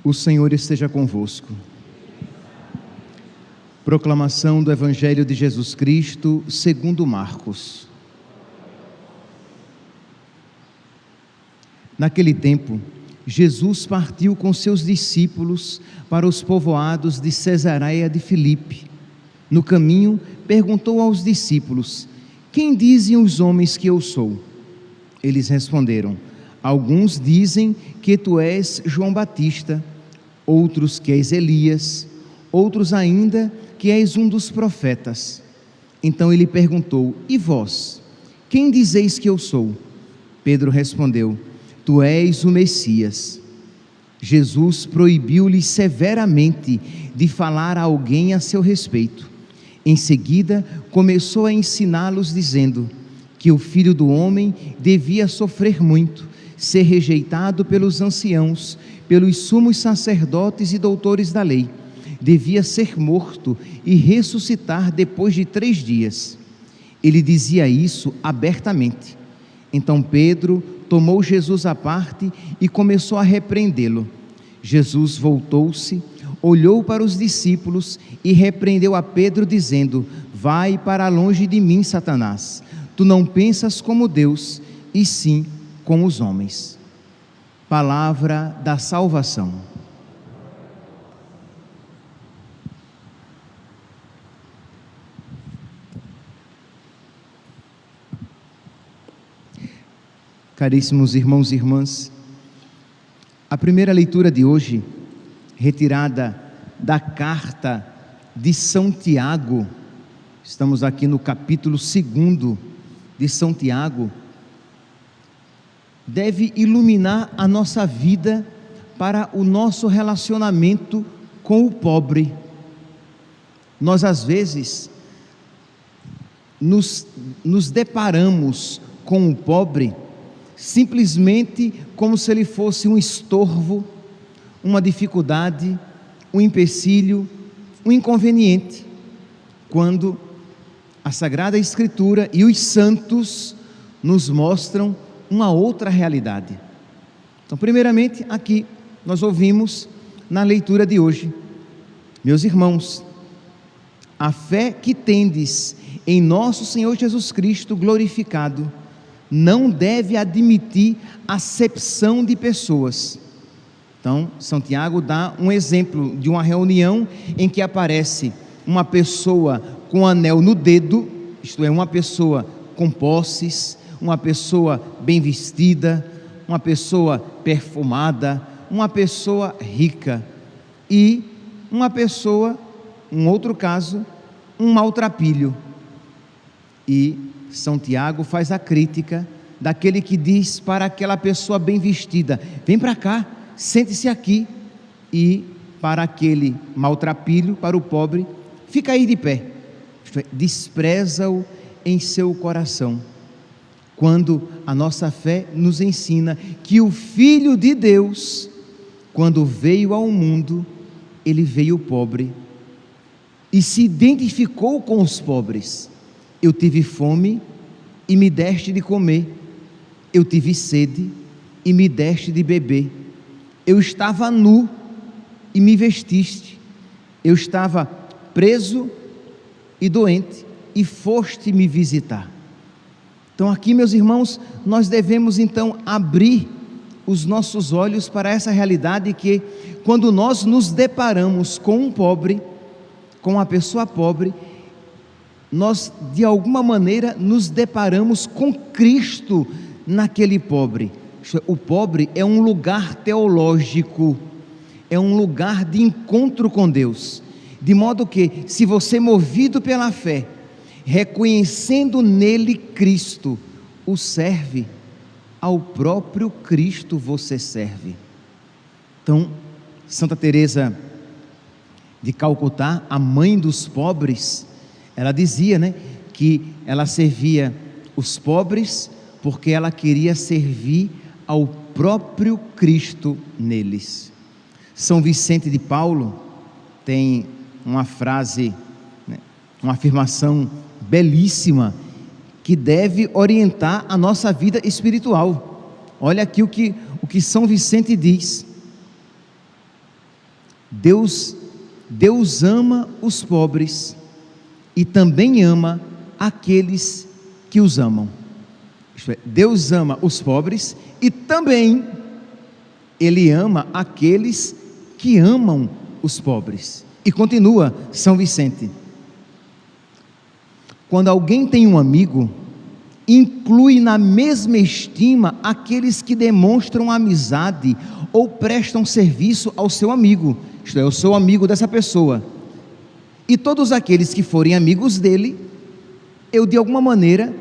O Senhor esteja convosco. Proclamação do Evangelho de Jesus Cristo, segundo Marcos. Naquele tempo, Jesus partiu com seus discípulos para os povoados de Cesareia de Filipe. No caminho, perguntou aos discípulos: quem dizem os homens que eu sou? Eles responderam: alguns dizem que tu és João Batista, outros que és Elias, outros ainda que és um dos profetas. Então ele perguntou: e vós, quem dizeis que eu sou? Pedro respondeu: tu és o Messias. Jesus proibiu-lhe severamente de falar a alguém a seu respeito. Em seguida, começou a ensiná-los, dizendo que o Filho do Homem devia sofrer muito, ser rejeitado pelos anciãos, pelos sumos sacerdotes e doutores da lei, devia ser morto e ressuscitar depois de 3 dias. Ele dizia isso abertamente. Então Pedro tomou Jesus à parte e começou a repreendê-lo. Jesus voltou-se, olhou para os discípulos e repreendeu a Pedro, dizendo: vai para longe de mim, Satanás. Tu não pensas como Deus, e sim como os homens. Palavra da salvação. Caríssimos irmãos e irmãs, a primeira leitura de hoje, retirada da carta de São Tiago, estamos aqui no capítulo 2 de São Tiago, deve iluminar a nossa vida para o nosso relacionamento com o pobre. Nós às vezes nos deparamos com o pobre simplesmente como se ele fosse um estorvo, uma dificuldade, um empecilho, um inconveniente, quando a Sagrada Escritura e os santos nos mostram uma outra realidade. Então, primeiramente, aqui nós ouvimos na leitura de hoje: meus irmãos, a fé que tendes em nosso Senhor Jesus Cristo glorificado não deve admitir acepção de pessoas. Então, São Tiago dá um exemplo de uma reunião em que aparece uma pessoa com anel no dedo, isto é, uma pessoa com posses, uma pessoa bem vestida, uma pessoa perfumada, uma pessoa rica, e uma pessoa, um outro caso, um maltrapilho. E São Tiago faz a crítica daquele que diz para aquela pessoa bem vestida: vem para cá, sente-se aqui, e para aquele maltrapilho, para o pobre: fica aí de pé. Isto é, despreza-o em seu coração. Quando a nossa fé nos ensina que o Filho de Deus, quando veio ao mundo, ele veio pobre e se identificou com os pobres. Eu tive fome e me deste de comer, eu tive sede e me deste de beber, eu estava nu e me vestiste, eu estava preso e doente e foste me visitar. Então aqui, meus irmãos, nós devemos então abrir os nossos olhos para essa realidade que, quando nós nos deparamos com um pobre, com uma pessoa pobre, nós de alguma maneira nos deparamos com Cristo naquele pobre. O pobre é um lugar teológico, é um lugar de encontro com Deus, de modo que, se você, movido pela fé, reconhecendo nele Cristo, o serve, ao próprio Cristo você serve. Então, Santa Teresa de Calcutá, a mãe dos pobres, ela dizia, que ela servia os pobres porque ela queria servir ao próprio Cristo neles. São Vicente de Paulo tem uma frase, uma afirmação belíssima que deve orientar a nossa vida espiritual. Olha aqui o que São Vicente diz: Deus ama os pobres e também ama aqueles que os amam. Isto é, Deus ama os pobres e também Ele ama aqueles que amam os pobres. E continua São Vicente: quando alguém tem um amigo, inclui na mesma estima aqueles que demonstram amizade ou prestam serviço ao seu amigo. Isto é, eu sou amigo dessa pessoa, e todos aqueles que forem amigos dele, eu de alguma maneira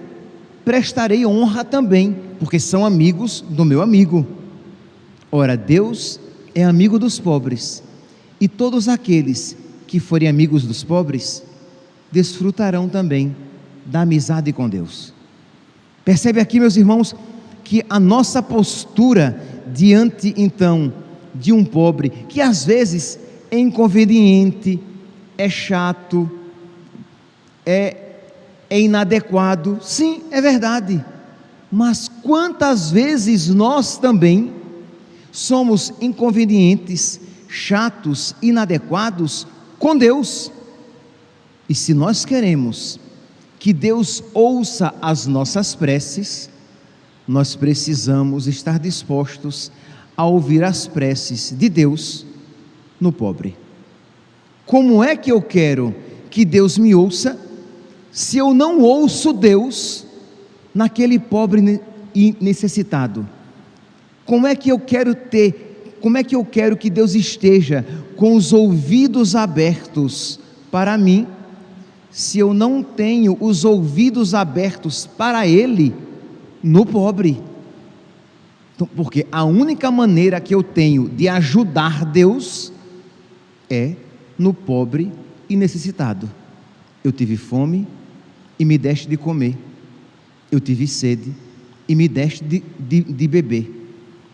prestarei honra também, porque são amigos do meu amigo. Ora, Deus é amigo dos pobres, e todos aqueles que forem amigos dos pobres desfrutarão também da amizade com Deus. Percebe aqui, meus irmãos, que a nossa postura diante então de um pobre, que às vezes é inconveniente, é chato, é inadequado, sim, é verdade, mas quantas vezes nós também somos inconvenientes, chatos, inadequados com Deus? E se nós queremos que Deus ouça as nossas preces, nós precisamos estar dispostos a ouvir as preces de Deus no pobre. Como é que eu quero que Deus me ouça se eu não ouço Deus naquele pobre e necessitado? Como é que eu quero que Deus esteja com os ouvidos abertos para mim, se eu não tenho os ouvidos abertos para Ele no pobre? Então, porque a única maneira que eu tenho de ajudar Deus é no pobre e necessitado. Eu tive fome e me deste de comer, eu tive sede e me deste de beber.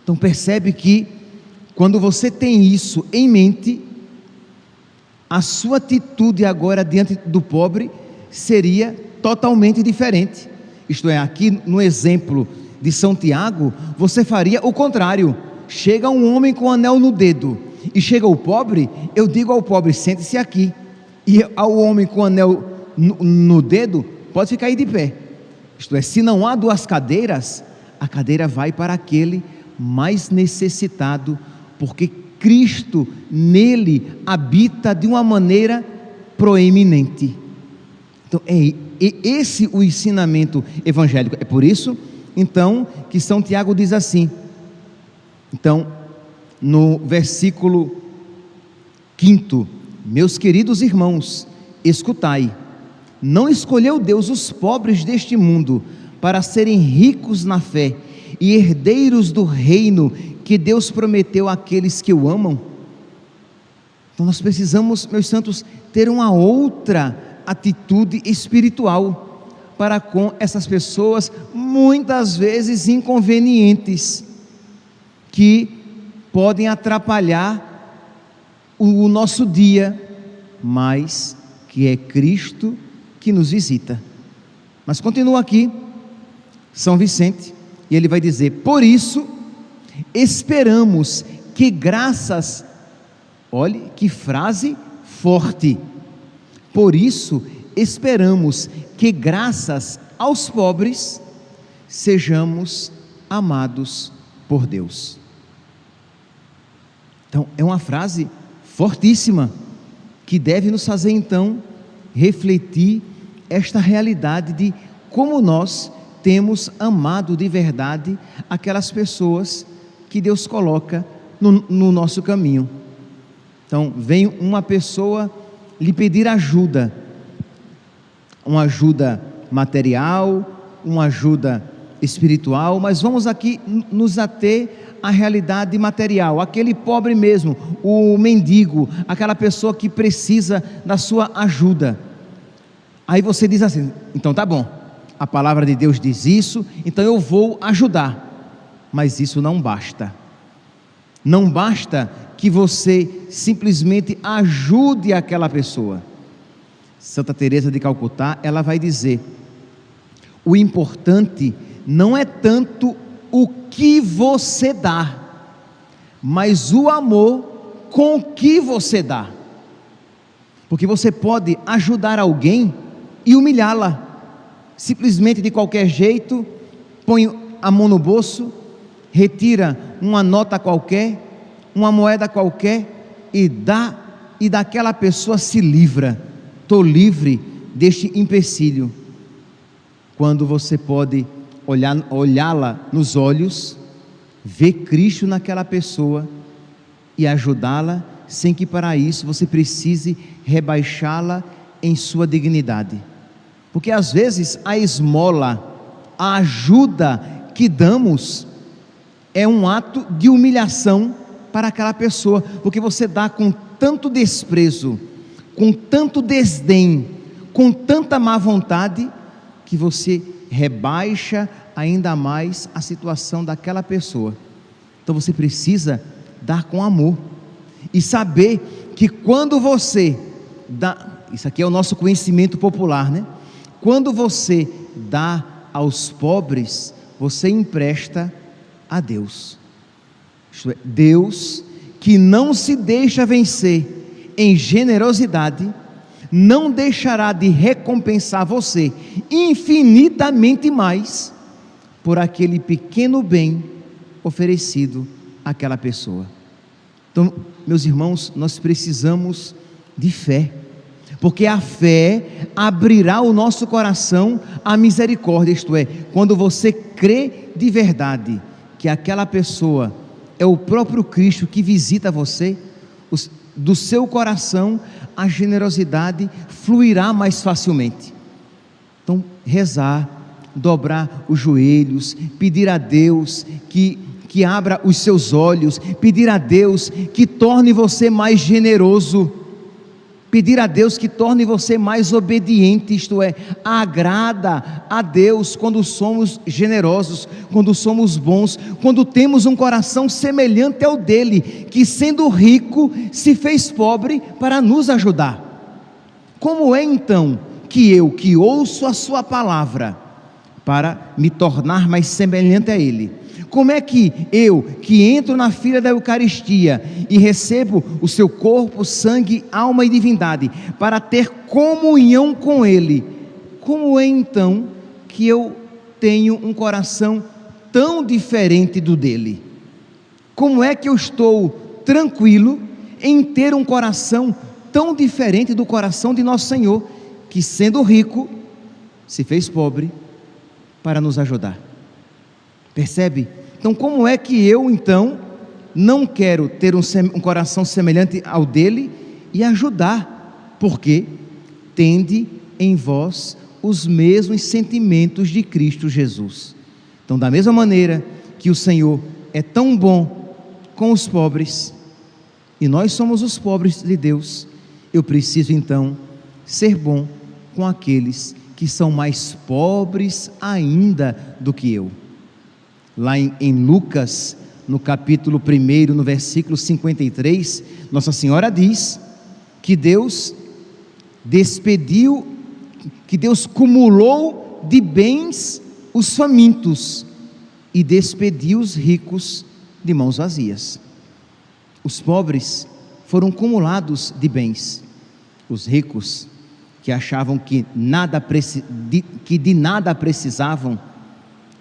Então percebe que quando você tem isso em mente, a sua atitude agora diante do pobre seria totalmente diferente. Isto é, aqui no exemplo de São Tiago, você faria o contrário. Chega um homem com um anel no dedo e chega o pobre, eu digo ao pobre: sente-se aqui. E ao homem com o anel no dedo, pode ficar aí de pé. Isto é, se não há duas cadeiras, a cadeira vai para aquele mais necessitado, porque Cristo nele habita de uma maneira proeminente. Então é esse o ensinamento evangélico. É por isso então que São Tiago diz assim, então no versículo 5: meus queridos irmãos, escutai, não escolheu Deus os pobres deste mundo para serem ricos na fé e herdeiros do reino que Deus prometeu àqueles que o amam? Então nós precisamos, meus santos, ter uma outra atitude espiritual para com essas pessoas, muitas vezes inconvenientes, que podem atrapalhar o nosso dia, mas que é Cristo que nos visita. Mas continua aqui São Vicente, e ele vai dizer: por isso esperamos que graças, olhe que frase forte, por isso esperamos que graças aos pobres sejamos amados por Deus. Então é uma frase fortíssima, que deve nos fazer então refletir esta realidade de como nós temos amado de verdade aquelas pessoas que Deus coloca no nosso caminho. Então vem uma pessoa lhe pedir ajuda, uma ajuda material, uma ajuda espiritual, mas vamos aqui nos ater à realidade material, aquele pobre mesmo, o mendigo, aquela pessoa que precisa da sua ajuda. Aí você diz assim: então tá bom, a palavra de Deus diz isso, então eu vou ajudar. Mas isso não basta. Não basta que você simplesmente ajude aquela pessoa. Santa Teresa de Calcutá, ela vai dizer: o importante não é tanto o que você dá, mas o amor com o que você dá. Porque você pode ajudar alguém e humilhá-la, simplesmente de qualquer jeito, põe a mão no bolso, retira uma nota qualquer, uma moeda qualquer e dá, e daquela pessoa se livra. Estou livre deste empecilho. Quando você pode olhá-la nos olhos, ver Cristo naquela pessoa e ajudá-la, sem que para isso você precise rebaixá-la em sua dignidade. Porque às vezes a esmola, a ajuda que damos é um ato de humilhação para aquela pessoa, porque você dá com tanto desprezo, com tanto desdém, com tanta má vontade, que você rebaixa ainda mais a situação daquela pessoa. Então você precisa dar com amor e saber que quando você dá, isso aqui é o nosso conhecimento popular, né? Quando você dá aos pobres, você empresta a Deus. Isto é, Deus, que não se deixa vencer em generosidade, não deixará de recompensar você infinitamente mais por aquele pequeno bem oferecido àquela pessoa. Então, meus irmãos, nós precisamos de fé, porque a fé abrirá o nosso coração à misericórdia. Isto é, quando você crê de verdade que aquela pessoa é o próprio Cristo que visita você, do seu coração a generosidade fluirá mais facilmente. Então, rezar, dobrar os joelhos, pedir a Deus que abra os seus olhos, pedir a Deus que torne você mais generoso, pedir a Deus que torne você mais obediente, isto é, agrada a Deus quando somos generosos, quando somos bons, quando temos um coração semelhante ao dele, que sendo rico se fez pobre para nos ajudar. Como é então que eu, que ouço a sua palavra para me tornar mais semelhante a ele, como é que eu, que entro na fila da Eucaristia e recebo o seu corpo, sangue, alma e divindade, para ter comunhão com Ele, como é então que eu tenho um coração tão diferente do dele? Como é que eu estou tranquilo em ter um coração tão diferente do coração de nosso Senhor, que sendo rico, se fez pobre para nos ajudar? Percebe? Então, como é que eu, então, não quero ter um coração semelhante ao dele e ajudar? Porque tende em vós os mesmos sentimentos de Cristo Jesus. Então, da mesma maneira que o Senhor é tão bom com os pobres, e nós somos os pobres de Deus, eu preciso, então, ser bom com aqueles que são mais pobres ainda do que eu. Lá em Lucas, no capítulo 1, no versículo 53, Nossa Senhora diz que Deus cumulou de bens os famintos e despediu os ricos de mãos vazias. Os pobres foram cumulados de bens, os ricos, que achavam que de nada precisavam,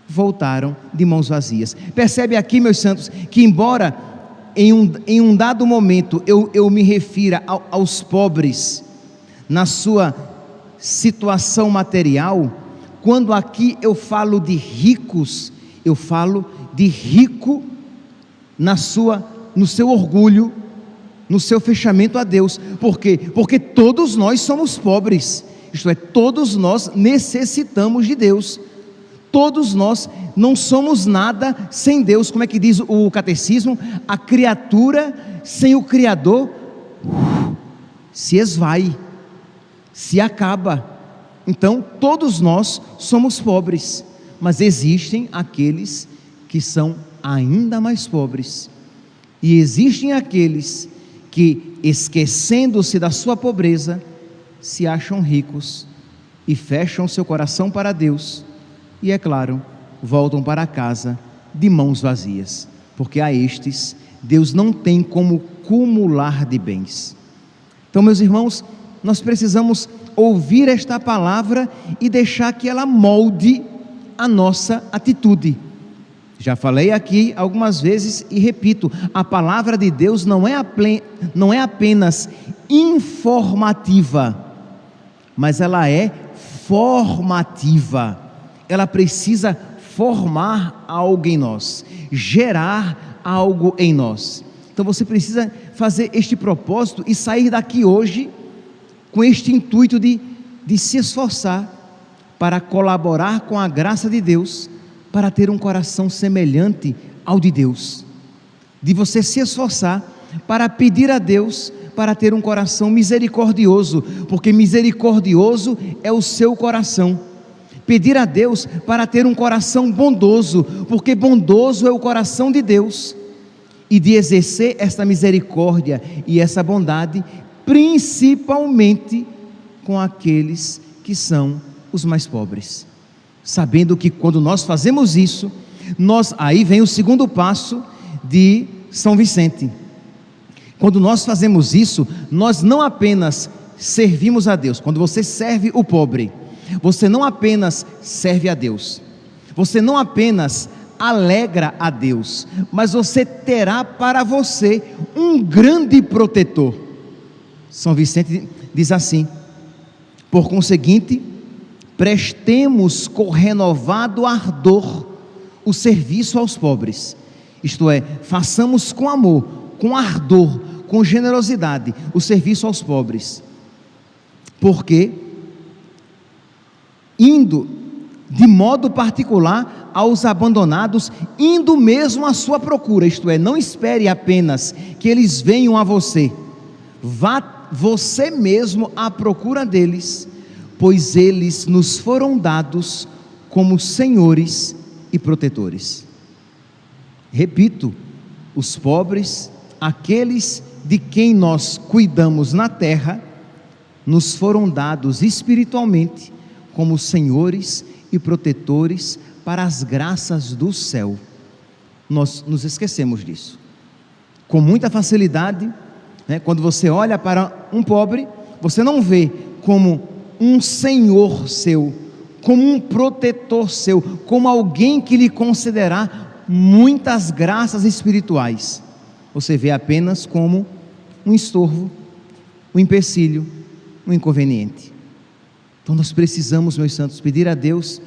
voltaram de mãos vazias. Percebe aqui, meus santos, que embora em um dado momento eu me refira aos pobres na sua situação material, quando aqui eu falo de ricos, eu falo de rico no seu orgulho, no seu fechamento a Deus. Por quê? Porque todos nós somos pobres, isto é, todos nós necessitamos de Deus. Todos nós não somos nada sem Deus. Como é que diz o catecismo? A criatura sem o Criador se esvai, se acaba. Então todos nós somos pobres, mas existem aqueles que são ainda mais pobres, e existem aqueles que, esquecendo-se da sua pobreza, se acham ricos e fecham seu coração para Deus. E é claro, voltam para casa de mãos vazias, porque a estes Deus não tem como cumular de bens. Então, meus irmãos, nós precisamos ouvir esta palavra e deixar que ela molde a nossa atitude. Já falei aqui algumas vezes e repito, a palavra de Deus não é apenas informativa, mas ela é formativa. Ela precisa formar algo em nós, gerar algo em nós. Então você precisa fazer este propósito e sair daqui hoje com este intuito de se esforçar para colaborar com a graça de Deus, para ter um coração semelhante ao de Deus, de você se esforçar para pedir a Deus para ter um coração misericordioso, porque misericordioso é o seu coração. Pedir a Deus para ter um coração bondoso, porque bondoso é o coração de Deus, e de exercer esta misericórdia e essa bondade, principalmente com aqueles que são os mais pobres, sabendo que quando nós fazemos isso, aí vem o segundo passo de São Vicente. Quando nós fazemos isso, nós não apenas servimos a Deus. Quando você serve o pobre, você não apenas serve a Deus, você não apenas alegra a Deus, mas você terá para você um grande protetor. São Vicente diz assim: por conseguinte, prestemos com renovado ardor o serviço aos pobres, isto é, façamos com amor, com ardor, com generosidade o serviço aos pobres, porque indo de modo particular aos abandonados, indo mesmo à sua procura, isto é, não espere apenas que eles venham a você, vá você mesmo à procura deles, pois eles nos foram dados como senhores e protetores. Repito, os pobres, aqueles de quem nós cuidamos na terra, nos foram dados espiritualmente como senhores e protetores para as graças do céu. Nós nos esquecemos disso com muita facilidade, né? Quando você olha para um pobre, você não vê como um senhor seu, como um protetor seu, como alguém que lhe concederá muitas graças espirituais. Você vê apenas como um estorvo, um empecilho, um inconveniente. Então nós precisamos, meus santos, pedir a Deus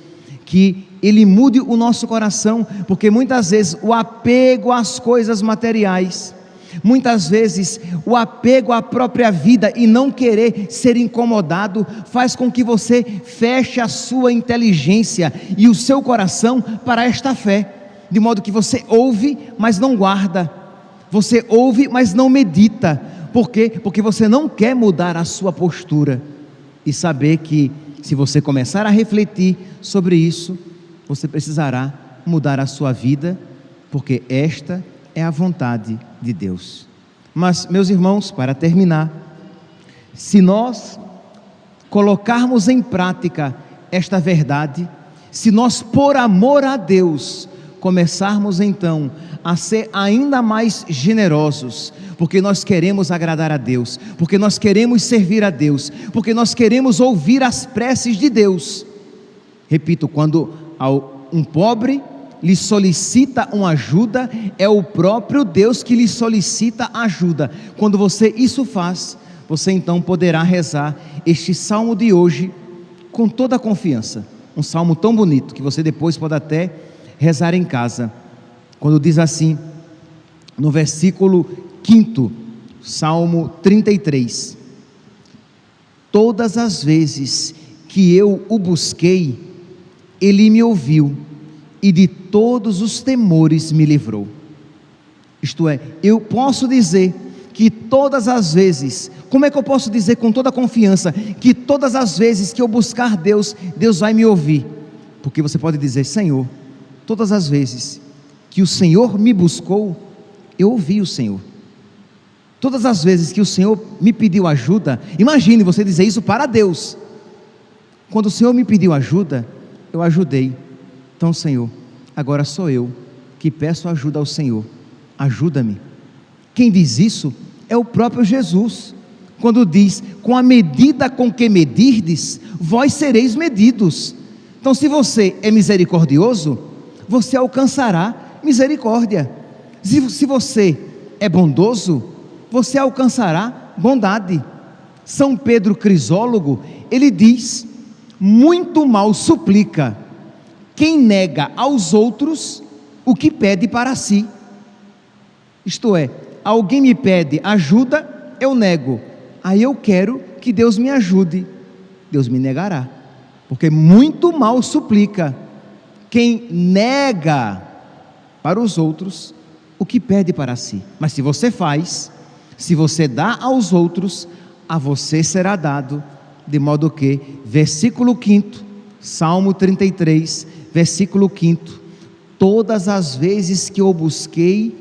que Ele mude o nosso coração, porque muitas vezes o apego às coisas materiais, muitas vezes o apego à própria vida e não querer ser incomodado, faz com que você feche a sua inteligência e o seu coração para esta fé, de modo que você ouve, mas não guarda, você ouve, mas não medita. Por quê? Porque você não quer mudar a sua postura e saber que se você começar a refletir sobre isso, você precisará mudar a sua vida, porque esta é a vontade de Deus. Mas, meus irmãos, para terminar, se nós colocarmos em prática esta verdade, se nós, por amor a Deus, começarmos então a ser ainda mais generosos, porque nós queremos agradar a Deus, porque nós queremos servir a Deus, porque nós queremos ouvir as preces de Deus. Repito, quando um pobre lhe solicita uma ajuda, é o próprio Deus que lhe solicita ajuda. Quando você isso faz, você então poderá rezar este salmo de hoje com toda a confiança, um salmo tão bonito que você depois pode até rezar em casa, quando diz assim, no versículo 5º, Salmo 33: todas as vezes que eu o busquei, Ele me ouviu, e de todos os temores me livrou. Isto é, eu posso dizer que todas as vezes, como é que eu posso dizer com toda confiança, que todas as vezes que eu buscar Deus, Deus vai me ouvir? Porque você pode dizer: Senhor, todas as vezes que o Senhor me buscou, eu ouvi o Senhor. Todas as vezes que o Senhor me pediu ajuda, imagine você dizer isso para Deus. Quando o Senhor me pediu ajuda, eu ajudei. Então, Senhor, agora sou eu que peço ajuda ao Senhor. Ajuda-me, Quem diz isso é o próprio Jesus, quando diz: com a medida com que medirdes, vós sereis medidos. Então, se você é misericordioso, você alcançará misericórdia. Se você é bondoso, você alcançará bondade. São Pedro Crisólogo, ele diz: muito mal suplica quem nega aos outros o que pede para si. Isto é, alguém me pede ajuda, eu nego. Aí eu quero que Deus me ajude. Deus me negará, porque muito mal suplica quem nega para os outros o que pede para si. Mas se você faz, se você dá aos outros, a você será dado, de modo que, versículo 5º, Salmo 33, versículo 5º, todas as vezes que eu busquei,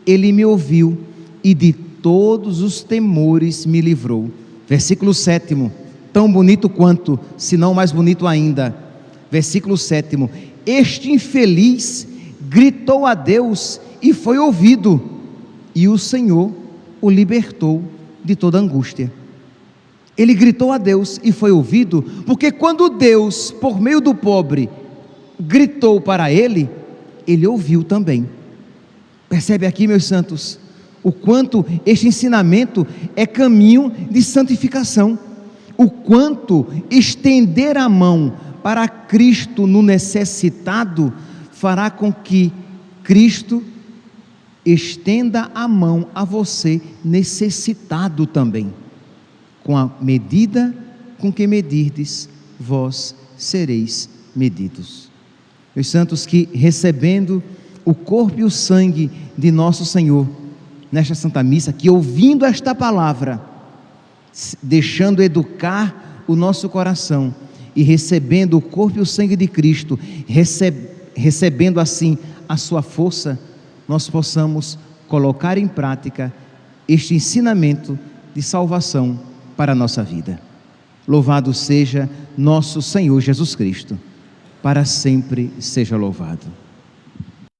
Ele me ouviu, e de todos os temores me livrou. Versículo 7º, tão bonito quanto, se não mais bonito ainda, versículo 7º, este infeliz gritou a Deus e foi ouvido, e o Senhor o libertou de toda angústia. Ele gritou a Deus e foi ouvido, porque quando Deus, por meio do pobre, gritou para ele, ele ouviu também. Percebe aqui, meus santos, o quanto este ensinamento é caminho de santificação, o quanto estender a mão para Cristo no necessitado fará com que Cristo estenda a mão a você necessitado também. Com a medida com que medirdes, vós sereis medidos. Meus santos, que recebendo o corpo e o sangue de nosso Senhor nesta Santa Missa, que ouvindo esta palavra, deixando educar o nosso coração e recebendo o corpo e o sangue de Cristo, recebendo assim a sua força, nós possamos colocar em prática este ensinamento de salvação para a nossa vida. Louvado seja nosso Senhor Jesus Cristo, para sempre seja louvado.